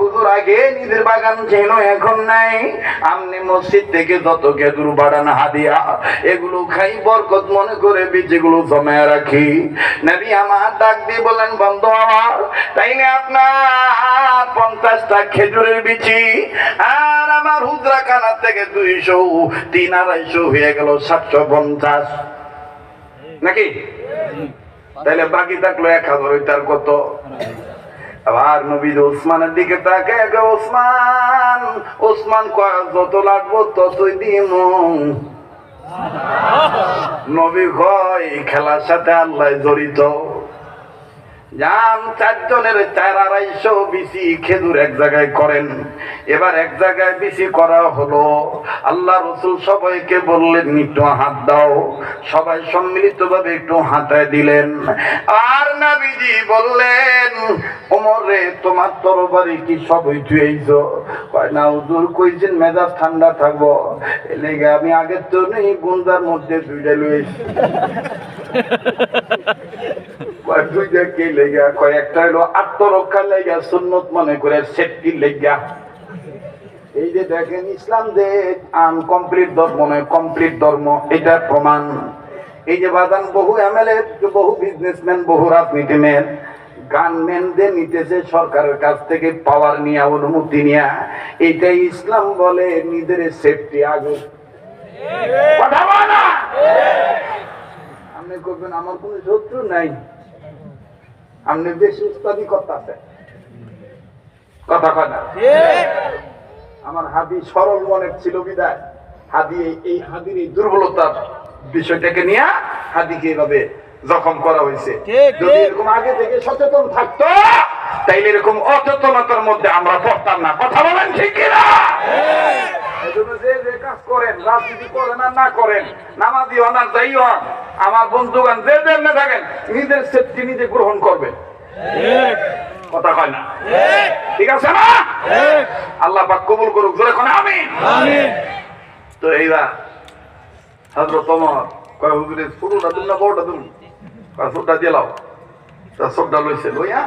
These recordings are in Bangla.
হুজুর আগে নিজের বাগান ছিল, এখন নাই। আমনি মসজিদ থেকে যত খেজুর বাড়ান হাদিয়া, এগুলো খাই বরকত মনে করে বীজগুলো জমায় রাখি। নবী আমার ডাক দিয়ে বলেন, বন্ধু আমার, তাইলে আপনার 50টা খেজুরের বিচি আর আমার হুজরা খানা থেকে 200, 300-250 হয়ে গেল 750 নাকি? তাইলে বাকি থাকলো 1000, ওইটার কত? আবার নবী ওসমানের দিকে তাকে, ওসমান ওসমান যত লাগবো ততই দিম। নবী কয়, খেলার সাথে আল্লাহ জড়িত। যান 4 জনের 4-250 বিসি খেজুর এক জায়গায় করেন। এবার এক জায়গায় বিসি করা হলো। আল্লাহ রসুল সবাইকে বললেন, একটু হাত দাও। সবাই সম্মিলিত ভাবে একটু হাতায় দিলেন। আর নবীজি বললেন, ওমর রে, তোমার তরবারি কি সবই থুয়েছো? কয় না হুজুর, কইছেন মেজাজ ঠান্ডা থাকবো, এই লেগে আমি আগের তো নেই গুন্দার মধ্যে 2টা লইছি। দুইটা কে লেগা? কয়েকটা হলো আত্মরক্ষার লেগা, সুন্নত মনে করে সেফটির লেগা। এই যে দেখেন, ইসলাম যে আনকমপ্লিট ধর্ম নয়, কমপ্লিট ধর্ম, এটা প্রমাণ। এই যে বাদান বহু এমএলএ, বহু বিজনেসম্যান, বহু রাজনীতিম্যান গানম্যানদের নিতেছে সরকারের কাছ থেকে পাওয়ার নিয়ে, অনুমতি নিয়ে। এইটাই ইসলাম বলে নিজের সেফটি। আগে কথা বলা আপনি করবেন, আমার কোন শত্রু নাই, আপনি বেশি উস্তাদি করতে কথা কথা। আমার হাদি সরল মনের ছিল বিদায়, হাদি এই হাদির এই দুর্বলতার বিষয়টাকে নিয়ে হাদিকে এভাবে জখম করা হয়েছে। যদি এরকম আগে থেকে সচেতন থাকতো, তাইলে এরকম অচেতনতার মধ্যে আমরা পড়তাম না। কথা বলেন ঠিক কিনা? যে কাজ করেন, রাজনীতি করেন আর না করেন, নামাজি হন আর যাই হন, আমার বন্ধুগান যে যেমনে থাকেন, নিজের সেফটি নিজে গ্রহণ করবেন। কথা কয় না? ঠিক আছে না? আল্লাহ পাক কবুল করুক, জোরে কোন আমিন। তো এইবার হযরত ওমর কয়, হুজুরের ছোটটা দিন না বড়টা দিন? কয় ছোটটা দিলাও। তা ছোটটা লইছে, লইয়া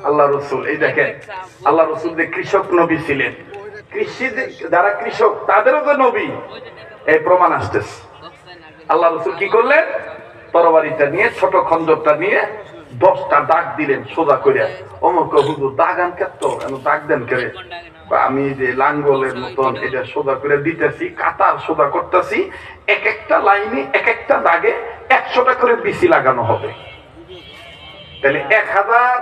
আল্লাহ রসুল, এই দেখেন আল্লাহ রসুল যে কৃষক নবী ছিলেন, কৃষি যারা কৃষক তাদেরও তো নবী, এই প্রমাণ আসতেছে। আল্লাহ রসুল কি করলেন? তরবারিটা নিয়ে, ছোট খন্দকটা নিয়ে 10টা দাগ দিলেন সোজা করে। ওমর কয়, হুজুর দাগান কেত, দাগ দেন করে? আমি যে লাঙ্গলের মতন এটা সোজা করে দিতেছি, কাতার সোজা করতেছি, এক একটা লাইনে এক একটা দাগে 100টা করে বিসি লাগানো হবে। তাহলে 1000